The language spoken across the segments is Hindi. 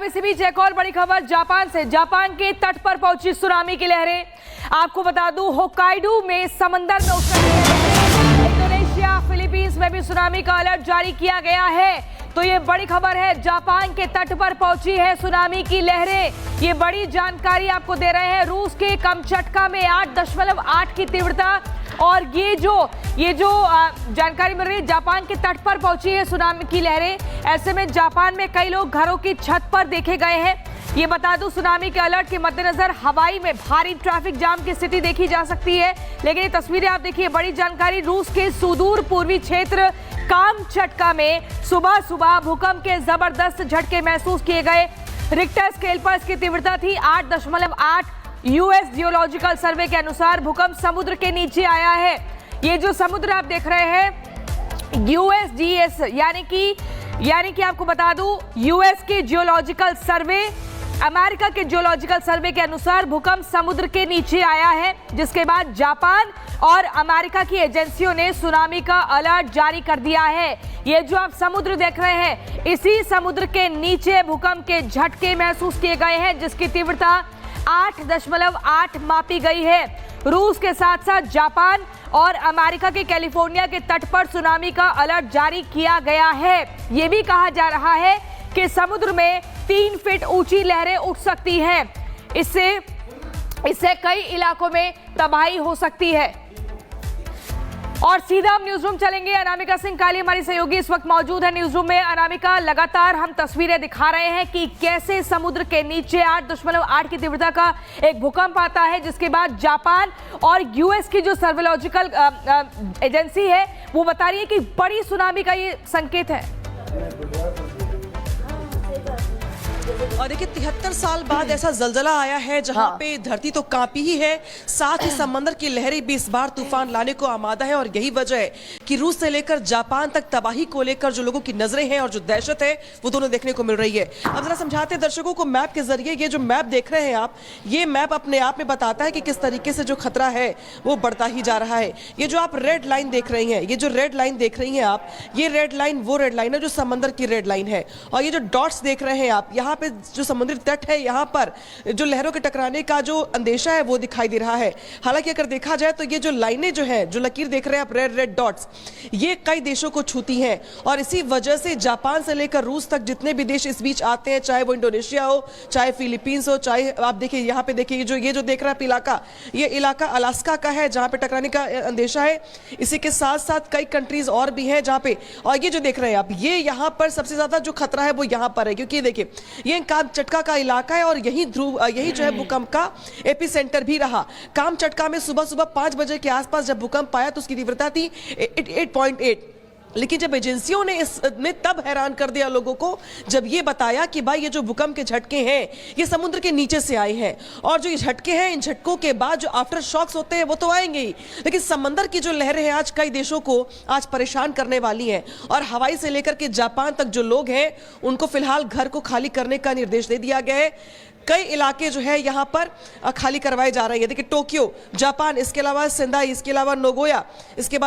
इसी बीच एक और बड़ी खबर जापान से। जापान के तट पर पहुंची सुनामी की लहरें। आपको बता दूं, होक्काइडो में समंदर में उतर रही है। इंडोनेशिया, फिलीपींस में भी सुनामी का अलर्ट जारी किया गया है। तो ये बड़ी खबर है, जापान के तट पर पहुंची है सुनामी की लहरें। ये बड़ी जानकारी आपको दे रहे हैं। रूस के कमचटका में 8.8 की तीव्रता, और ये जो जानकारी मिल रही है, जापान के तट पर पहुंची है सुनामी की लहरें। ऐसे में जापान में कई लोग घरों की छत पर देखे गए हैं। ये बता दूं, सुनामी के अलर्ट के मद्देनजर हवाई में भारी ट्रैफिक जाम की स्थिति देखी जा सकती है। लेकिन ये तस्वीरें आप देखिए, बड़ी जानकारी। रूस के सुदूर पूर्वी क्षेत्र कामचटका में सुबह सुबह भूकंप के जबरदस्त झटके महसूस किए गए। रिक्टर स्केल पर इसकी तीव्रता थी 8.8। यूएस जियोलॉजिकल सर्वे के अनुसार भूकंप समुद्र के नीचे आया है। ये जो समुद्र आप देख रहे हैं, यूएसजीएस यानी कि आपको बता दूं, यूएस के जियोलॉजिकल सर्वे, अमेरिका के जियोलॉजिकल सर्वे के अनुसार भूकंप समुद्र के नीचे आया है, जिसके बाद जापान और अमेरिका की एजेंसियों ने सुनामी का अलर्ट जारी कर दिया है। ये जो आप समुद्र देख रहे हैं, इसी समुद्र के नीचे भूकंप के झटके महसूस किए गए हैं, जिसकी तीव्रता 8.8 मापी गई है। रूस के साथ साथ जापान और अमेरिका के कैलिफोर्निया के तट पर सुनामी का अलर्ट जारी किया गया है। यह भी कहा जा रहा है कि समुद्र में 3 फीट ऊंची लहरें उठ सकती हैं। इससे कई इलाकों में तबाही हो सकती है। और सीधा हम न्यूज रूम चलेंगे। अनामिका सिंह काली हमारी सहयोगी इस वक्त मौजूद है न्यूज रूम में। अनामिका, लगातार हम तस्वीरें दिखा रहे हैं कि कैसे समुद्र के नीचे 8.8 की तीव्रता का एक भूकंप आता है, जिसके बाद जापान और यूएस की जो सर्वेलॉजिकल एजेंसी है वो बता रही है कि बड़ी सुनामी का ये संकेत है। और देखिए, 73 साल बाद ऐसा जलजला आया है जहां पे धरती तो कांपी ही है, साथ ही समंदर की लहरें भी इस बार तूफान लाने को आमादा है। और यही वजह है कि रूस से लेकर जापान तक तबाही को लेकर जो लोगों की नजरें हैं और जो दहशत है वो दोनों देखने को मिल रही है। अब जरा समझाते हैं दर्शकों को मैप के जरिए। ये जो मैप देख रहे हैं आप, ये मैप अपने आप में बताता है कि किस तरीके से जो खतरा है वो बढ़ता ही जा रहा है। ये जो आप रेड लाइन देख रही हैं, ये जो रेड लाइन देख रही हैं आप, ये रेड लाइन वो रेड लाइन है जो समंदर की रेड लाइन है। और ये जो डॉट्स देख रहे हैं आप, यहाँ पे जो समुद्री तट है, यहाँ पर जो लहरों के टकराने का जो अंदेशा है वो दिखाई दे रहा है। हालांकि अगर देखा जाए तो ये जो लाइनें जो है, जो लकीर देख रहे हैं आप, रेड डॉट्स, ये कई देशों को छूती हैं। और इसी वजह से जापान से लेकर रूस तक जितने भी देश इस बीच आते हैं, चाहे वो इंडोनेशिया हो, चाहे फिलीपींस हो, चाहे आप देखिए यहाँ पे देखिए ये जो देख रहा है इलाका, ये इलाका अलास्का का है जहाँ पे टकराने का अंदेशा है। इसी के साथ साथ कई कंट्रीज और भी हैं जहाँ पे, और ये जो देख रहे हैं आप, ये यहाँ पर सबसे ज्यादा जो खतरा है वो यहाँ पर है, क्योंकि देखिए ये कामचटका का इलाका है और यही जो है भूकंप का एपी सेंटर भी रहा। कामचटका में सुबह सुबह 5 बजे के आसपास जब भूकंप आया तो उसकी तीव्रता थी 8.8। लेकिन जब एजेंसियों ने इसमें तब हैरान कर दिया लोगों को जब ये बताया कि भाई ये जो भूकंप के झटके हैं ये समुद्र के नीचे से आए हैं, और जो ये झटके हैं, इन झटकों के बाद जो आफ्टर शॉक्स होते हैं वो तो आएंगे ही, लेकिन समंदर की जो लहरें हैं आज कई देशों को आज परेशान करने वाली हैं। और हवाई से लेकर के जापान तक जो लोग हैं उनको फिलहाल घर को खाली करने का निर्देश दे दिया गया है। कई इलाके जो है यहाँ पर खाली करवाए जा रहे हैं। देखिए, टोक्यो जापान, इसके अलावा सेंदाई, इसके अलावा नोगोया, इसके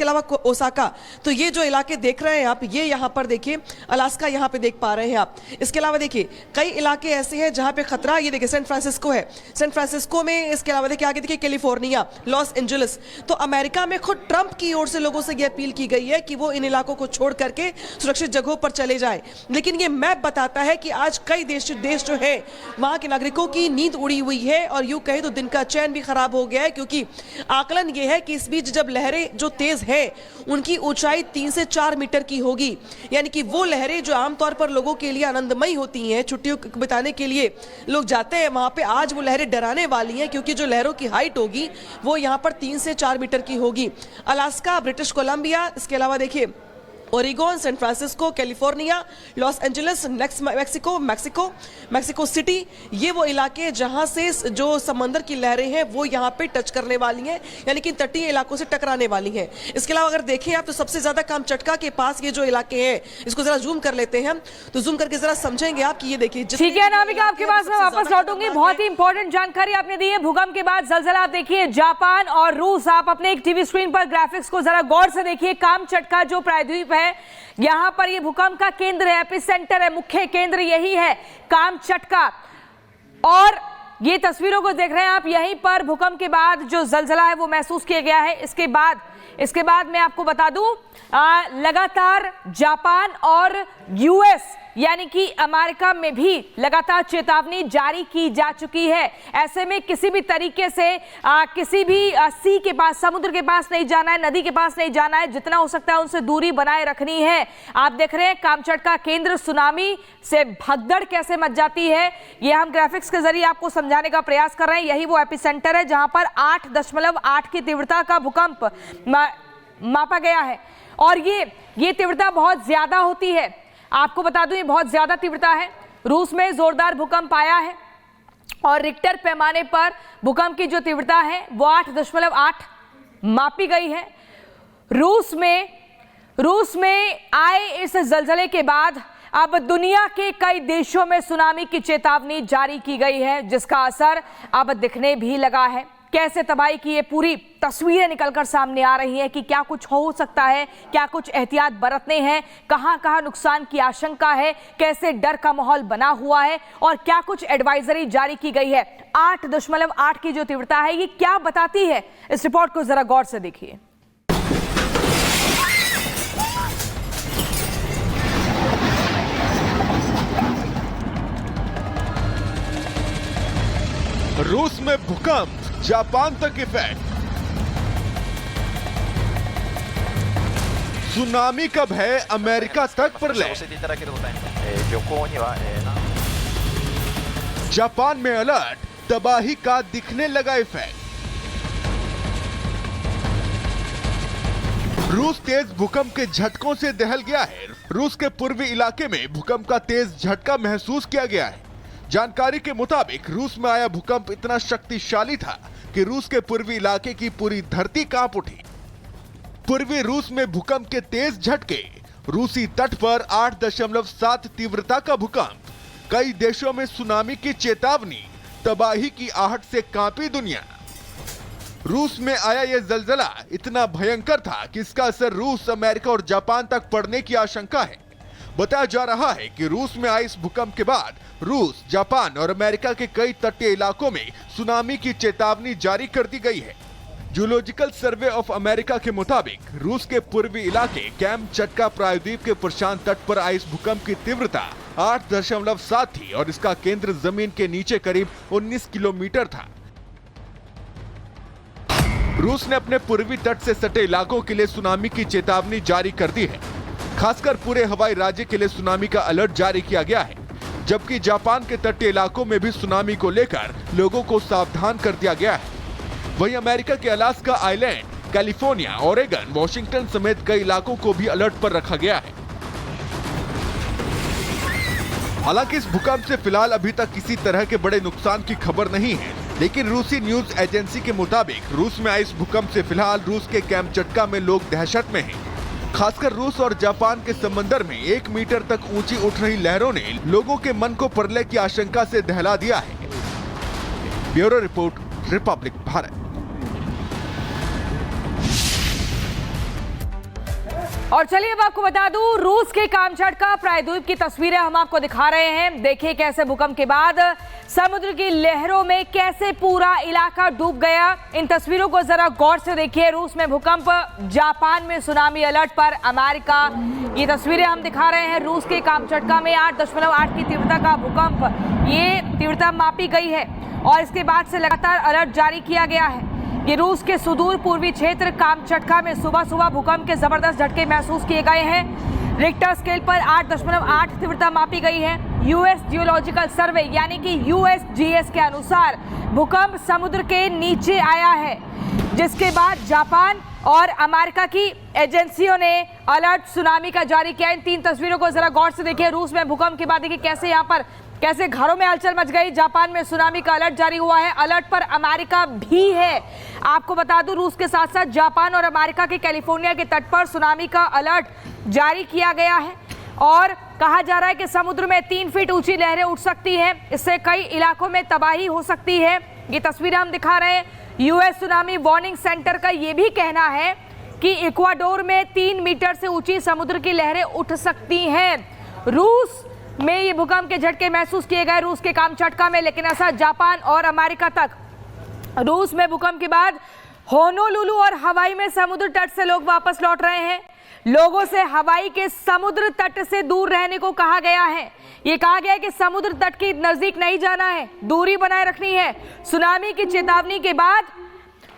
अलावा ओसाका, तो ये जो इलाके देख रहे हैं आप, ये यहाँ पर देखिए अलास्का यहाँ पे देख पा रहे हैं आप। इसके अलावा देखिए कई इलाके ऐसे हैं जहाँ पे खतरा, ये देखिए सैन फ्रांसिस्को है, सैन फ्रांसिस्को में, इसके अलावा देखिए आगे देखिए कैलिफोर्निया, लॉस एंजलिस। तो अमेरिका में खुद ट्रंप की ओर से लोगों से यह अपील की गई है कि वो इन इलाकों को छोड़ करके सुरक्षित जगहों पर चले जाएं। लेकिन ये मैप बताता है कि आज कई देश जो है वहां के नागरिकों की नींद उड़ी हुई है, और यूं कहे तो दिन का चैन भी खराब हो गया है, क्योंकि आकलन यह है कि इस बीच जब लहरें जो तेज है उनकी ऊंचाई 3 से 4 मीटर की होगी। यानी कि वो लहरें जो आमतौर पर लोगों के लिए आनंदमयी होती हैं, छुट्टियों बिताने के लिए लोग जाते हैं वहां पे, आज वो लहरें डराने वाली हैं, क्योंकि जो लहरों की हाइट होगी वो यहाँ पर 3 से 4 मीटर की होगी। अलास्का, ब्रिटिश कोलंबिया, इसके अलावा देखिए Oregon, San Francisco, California, Los Angeles, Mexico City, ये वो इलाके जहां से जो समंदर की लहरें हैं वो यहाँ पे टच करने वाली हैं, यानी कि तटीय इलाकों से टकराने वाली हैं। इसके अलावा अगर देखें आप तो सबसे ज्यादा कामचटका के पास ये जो इलाके हैं, इसको जरा जूम कर लेते हैं हम, तो जूम करके जरा समझेंगे आप कि ये देखिए। ठीक है अनामिका, आपके पास मैं वापस लौटूंगी। बहुत ही इंपॉर्टेंट जानकारी आपने दी है। भूकंप के बाद जलजला आप देखिए, जापान और रूस, आप अपने एक टीवी स्क्रीन पर ग्राफिक्स को जरा गौर से देखिए। कामचटका जो प्रायद्वीप है। यहाँ पर ये भूकंप का केंद्र है, एपिसेंटर है, मुख्य केंद्र यही है कामचटका। और ये तस्वीरों को देख रहे हैं आप, यहीं पर भूकंप के बाद जो जलजला है वो महसूस किया गया है। इसके बाद मैं आपको बता दूं, लगातार जापान और यूएस यानी कि अमेरिका में भी लगातार चेतावनी जारी की जा चुकी है। ऐसे में किसी भी तरीके से किसी भी सी के पास, समुद्र के पास नहीं जाना है, नदी के पास नहीं जाना है, जितना हो सकता है उनसे दूरी बनाए रखनी है। आप देख रहे हैं कामचटका केंद्र, सुनामी से भगदड़ कैसे मच जाती है, ये हम ग्राफिक्स के जरिए आपको समझाने का प्रयास कर रहे हैं। यही वो एपिसेंटर है जहां पर 8.8 की तीव्रता का भूकंप मापा गया है। और ये तीव्रता बहुत ज्यादा होती है, आपको बता दूं ये बहुत ज्यादा तीव्रता है। रूस में जोरदार भूकंप आया है और रिक्टर पैमाने पर भूकंप की जो तीव्रता है वो 8.8 मापी गई है। रूस में आए इस जलजले के बाद अब दुनिया के कई देशों में सुनामी की चेतावनी जारी की गई है, जिसका असर अब दिखने भी लगा है। कैसे तबाही की ये पूरी तस्वीरें निकलकर सामने आ रही हैं कि क्या कुछ हो सकता है, क्या कुछ एहतियात बरतने हैं, कहां नुकसान की आशंका है, कैसे डर का माहौल बना हुआ है और क्या कुछ एडवाइजरी जारी की गई है। 8.8 की जो तीव्रता है ये क्या बताती है, इस रिपोर्ट को जरा गौर से देखिए। रूस में भूकंप, जापान तक इफेक्ट। सुनामी का भय अमेरिका तक पर ले। जापान में अलर्ट, तबाही का दिखने लगा इफेक्ट। रूस तेज भूकंप के झटकों से दहल गया है। रूस के पूर्वी इलाके में भूकंप का तेज झटका महसूस किया गया है। जानकारी के मुताबिक रूस में आया भूकंप इतना शक्तिशाली था कि रूस के पूर्वी इलाके की पूरी धरती कांप उठी। पूर्वी रूस में भूकंप के तेज झटके, रूसी तट पर 8.7 तीव्रता का भूकंप, कई देशों में सुनामी की चेतावनी, तबाही की आहट से कांपी दुनिया। रूस में आया यह जलजला इतना भयंकर था कि इसका असर रूस, अमेरिका और जापान तक पड़ने की आशंका है। बताया जा रहा है कि रूस में आए इस भूकंप के बाद रूस, जापान और अमेरिका के कई तटीय इलाकों में सुनामी की चेतावनी जारी कर दी गई है। जियोलॉजिकल सर्वे ऑफ अमेरिका के मुताबिक रूस के पूर्वी इलाके कामचटका प्रायद्वीप के प्रशांत तट पर आए इस भूकंप की तीव्रता 8.7 थी और इसका केंद्र जमीन के नीचे करीब 19 किलोमीटर था। रूस ने अपने पूर्वी तट से सटे इलाकों के लिए सुनामी की चेतावनी जारी कर दी है। खासकर पूरे हवाई राज्य के लिए सुनामी का अलर्ट जारी किया गया है, जबकि जापान के तटीय इलाकों में भी सुनामी को लेकर लोगों को सावधान कर दिया गया है। वहीं अमेरिका के Alaska island, California, Oregon, Washington समेत कई इलाकों को भी अलर्ट पर रखा गया है। हालांकि इस भूकंप से फिलहाल अभी तक किसी तरह के बड़े नुकसान की खबर नहीं है, लेकिन रूसी न्यूज एजेंसी के मुताबिक रूस में आए इस भूकंप से फिलहाल रूस के कामचटका में लोग दहशत में हैं। खासकर रूस और जापान के समंदर में 1 मीटर तक ऊंची उठ रही लहरों ने लोगों के मन को प्रलय की आशंका से दहला दिया है। Bureau report, Republic Bharat. और चलिए अब आपको बता दूं, रूस के कामचटका प्रायद्वीप की तस्वीरें हम आपको दिखा रहे हैं। देखिए कैसे भूकंप के बाद समुद्र की लहरों में कैसे पूरा इलाका डूब गया। इन तस्वीरों को जरा गौर से देखिए। रूस में भूकंप, जापान में सुनामी अलर्ट पर अमेरिका। ये तस्वीरें हम दिखा रहे हैं। रूस के कामचटका में 8.8 की तीव्रता का भूकंप, ये तीव्रता मापी गई है और इसके बाद से लगातार अलर्ट जारी किया गया है। ये रूस के सुदूर पूर्वी क्षेत्र कामचटका में सुबह भूकंप के जबरदस्त झटके महसूस किए गए हैं। रिक्टर स्केल पर 8.8 तीव्रता मापी गई है। यूएस जियोलॉजिकल सर्वे यानी कि यूएसजीएस के अनुसार भूकंप समुद्र के नीचे आया है, जिसके बाद जापान और अमेरिका की एजेंसियों ने अलर्ट सुनामी का जारी किया। इन 3 तस्वीरों को जरा गौर से देखिए। रूस में भूकंप के बाद देखिए कैसे यहाँ पर कैसे घरों में हलचल मच गई। जापान में सुनामी का अलर्ट जारी हुआ है। अलर्ट पर अमेरिका भी है। आपको बता दूं, रूस के साथ साथ जापान और अमेरिका के कैलिफोर्निया के तट पर सुनामी का अलर्ट जारी किया गया है और कहा जा रहा है कि समुद्र में 3 फीट ऊंची लहरें उठ सकती हैं। इससे कई इलाकों में तबाही हो सकती है। ये तस्वीरें हम दिखा रहे हैं। यूएस सुनामी वार्निंग सेंटर का ये भी कहना है कि इक्वाडोर में 3 मीटर से ऊंची समुद्र की लहरें उठ सकती हैं। रूस में ये भूकंप के झटके महसूस किए गए, रूस के कामचटका में, लेकिन ऐसा जापान और अमेरिका तक। रूस में भूकंप के बाद होनोलुलु और हवाई में समुद्र तट से लोग वापस लौट रहे हैं। लोगों से हवाई के समुद्र तट से दूर रहने को कहा गया है। ये कहा गया है कि समुद्र तट के नजदीक नहीं जाना है, दूरी बनाए रखनी है। सुनामी की चेतावनी के बाद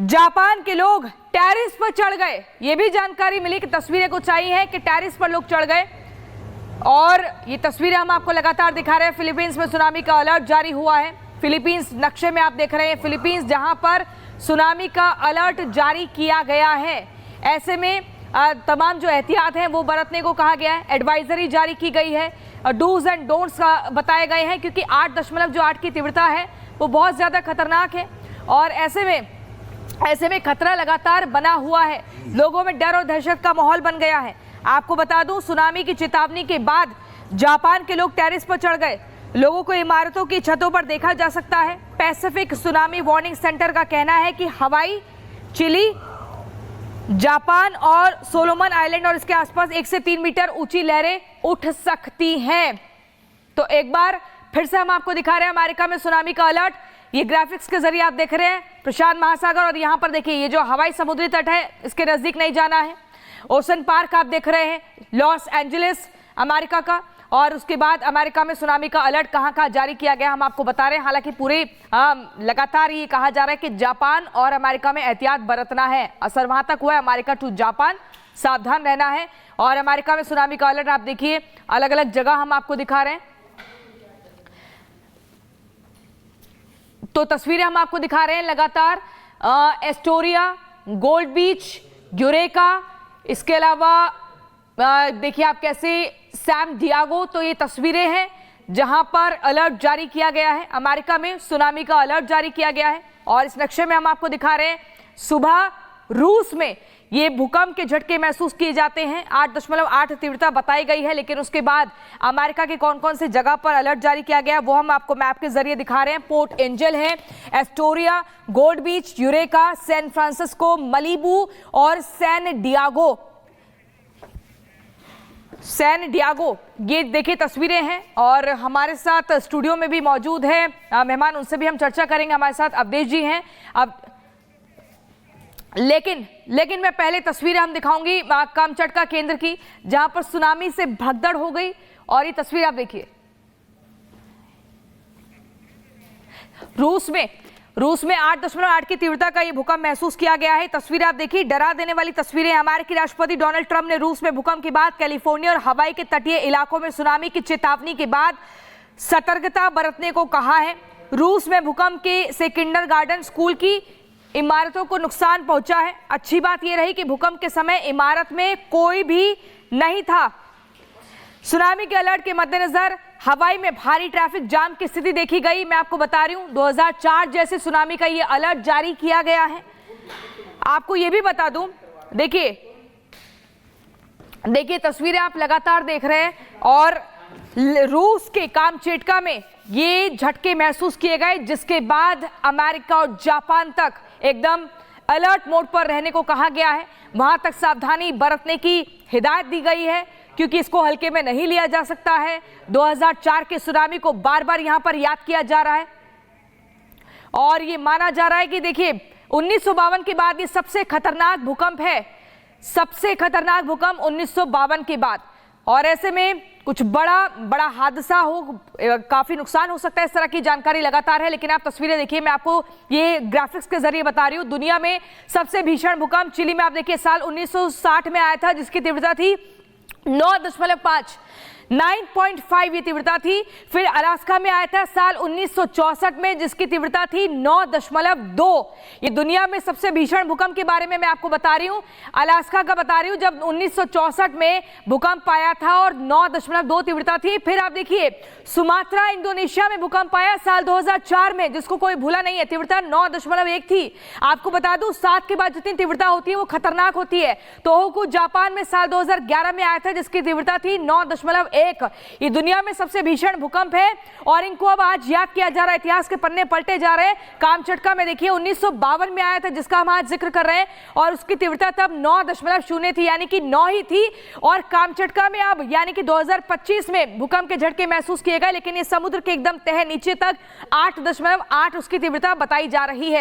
जापान के लोग टेरिस पर चढ़ गए। ये भी जानकारी मिली कि तस्वीरें कुछ आई हैं कि टेरिस पर लोग चढ़ गए, और ये तस्वीरें हम आपको लगातार दिखा रहे हैं। फिलीपींस में सुनामी का अलर्ट जारी हुआ है। फिलीपींस नक्शे में आप देख रहे हैं, फिलीपींस जहां पर सुनामी का अलर्ट जारी किया गया है। ऐसे में तमाम जो एहतियात हैं वो बरतने को कहा गया है। एडवाइजरी जारी की गई है, डूज एंड डोंट्स बताए गए हैं, क्योंकि 8.8 की तीव्रता है वो बहुत ज़्यादा खतरनाक है, और ऐसे में खतरा लगातार बना हुआ है। लोगों में डर और दहशत का माहौल बन गया है। आपको बता दूं, सुनामी की चेतावनी के बाद जापान के लोग टेरिस पर चढ़ गए। लोगों को इमारतों की छतों पर देखा जा सकता है। पैसिफिक सुनामी वार्निंग सेंटर का कहना है कि हवाई, चिली, जापान और सोलोमन आइलैंड और इसके आसपास 1 से 3 मीटर ऊंची लहरें उठ सकती हैं। तो एक बार फिर से हम आपको दिखा रहे हैं अमेरिका में सुनामी का अलर्ट। ये ग्राफिक्स के जरिए आप देख रहे हैं प्रशांत महासागर, और यहाँ पर देखिए ये जो हवाई समुद्री तट है इसके नजदीक नहीं जाना है। ओशन पार्क आप देख रहे हैं, लॉस एंजलिस अमेरिका का, और उसके बाद अमेरिका में सुनामी का अलर्ट कहाँ जारी किया गया हम आपको बता रहे हैं। हालांकि पूरे लगातार ये कहा जा रहा है कि जापान और अमेरिका में एहतियात बरतना है। असर वहां तक हुआ है, अमेरिका टू जापान, सावधान रहना है। और अमेरिका में सुनामी का अलर्ट आप देखिए, अलग अलग जगह हम आपको दिखा रहे हैं। तो तस्वीरें हम आपको दिखा रहे हैं लगातार, एस्टोरिया, गोल्ड बीच, यूरेका, इसके अलावा देखिए आप कैसे सैम डियागो। तो ये तस्वीरें हैं जहां पर अलर्ट जारी किया गया है। अमेरिका में सुनामी का अलर्ट जारी किया गया है, और इस नक्शे में हम आपको दिखा रहे हैं सुबह रूस में ये भूकंप के झटके महसूस किए जाते हैं। 8.8 तीव्रता बताई गई है, लेकिन उसके बाद अमेरिका के कौन कौन से जगह पर अलर्ट जारी किया गया है वो हम आपको मैप के जरिए दिखा रहे हैं। पोर्ट एंजल है, एस्टोरिया, गोल्ड बीच, यूरेका, सैन फ्रांसिस्को, मलीबू और सैन डियागो। ये देखिए तस्वीरें हैं, और हमारे साथ स्टूडियो में भी मौजूद है मेहमान, उनसे भी हम चर्चा करेंगे। हमारे साथ अवधेश जी हैं। अब लेकिन मैं पहले तस्वीरें हम दिखाऊंगी कामचटका केंद्र की, जहां पर सुनामी से भगदड़ हो गई। और ये तस्वीर आप देखिए, रूस में 8.8 की तीव्रता का ये भूकंप महसूस किया गया है। तस्वीरें आप देखिए, डरा देने वाली तस्वीरें। अमेरिकी राष्ट्रपति डोनाल्ड ट्रंप ने रूस में भूकंप के बाद कैलिफोर्निया और हवाई के तटीय इलाकों में सुनामी की चेतावनी के बाद सतर्कता बरतने को कहा है। रूस में भूकंप से किंडरगार्टन स्कूल की इमारतों को नुकसान पहुंचा है। अच्छी बात यह रही कि भूकंप के समय इमारत में कोई भी नहीं था। सुनामी के अलर्ट के मद्देनजर हवाई में भारी ट्रैफिक जाम की स्थिति देखी गई। मैं आपको बता रही हूं 2004 जैसे सुनामी का ये अलर्ट जारी किया गया है। आपको ये भी बता दूं, देखिए तस्वीरें आप लगातार देख रहे हैं, और रूस के कामचटका में ये झटके महसूस किए गए, जिसके बाद अमेरिका और जापान तक एकदम अलर्ट मोड पर रहने को कहा गया है। वहां तक सावधानी बरतने की हिदायत दी गई है, क्योंकि इसको हल्के में नहीं लिया जा सकता है। 2004 के सुनामी को बार बार यहां पर याद किया जा रहा है, और ये माना जा रहा है कि देखिए 1952 के बाद ये सबसे खतरनाक भूकंप है, सबसे खतरनाक भूकंप 1952 के बाद। और ऐसे में कुछ बड़ा हादसा हो, काफी नुकसान हो सकता है, इस तरह की जानकारी लगातार है। लेकिन आप तस्वीरें देखिए, मैं आपको ये ग्राफिक्स के जरिए बता रही हूँ। दुनिया में सबसे भीषण भूकंप चिली में आप देखिए साल 1960 में आया था, जिसकी तीव्रता थी 9.5, 9.5 ये तीव्रता थी। फिर अलास्का में आया था साल 1964 में, जिसकी तीव्रता थी 9.2। ये दुनिया में सबसे भीषण भूकंप के बारे में मैं आपको बता रही हूं, अलास्का का बता रही हूं, जब 1964 में भूकंप आया था और 9.2 तीव्रता थी। फिर आप देखिए सुमात्रा इंडोनेशिया में भूकंप आया साल 2004 में, जिसको कोई भूला नहीं है, तीव्रता 9.1 थी। आपको बता दूं 7 के बाद जितनी तीव्रता होती है वो खतरनाक होती है। तोहोकू जापान में साल 2011 में आया था, जिसकी तीव्रता थी 9.1 1 ये दुनिया में सबसे भीषण भूकंप है और इनको अब आज याद किया जा रहा है। इतिहास के पन्ने पलटे जा रहे हैं। कामचटका में देखिए 1952 में आया था, जिसका हम आज जिक्र कर रहे हैं, और उसकी तीव्रता तब 9.0 थी, यानी कि 9 ही थी। और कामचटका में अब यानी कि 2025 में भूकंप के झटके महसूस किए गए, लेकिन ये समुद्र के एकदम तह नीचे तक 8.8 उसकी तीव्रता बताई जा रही है।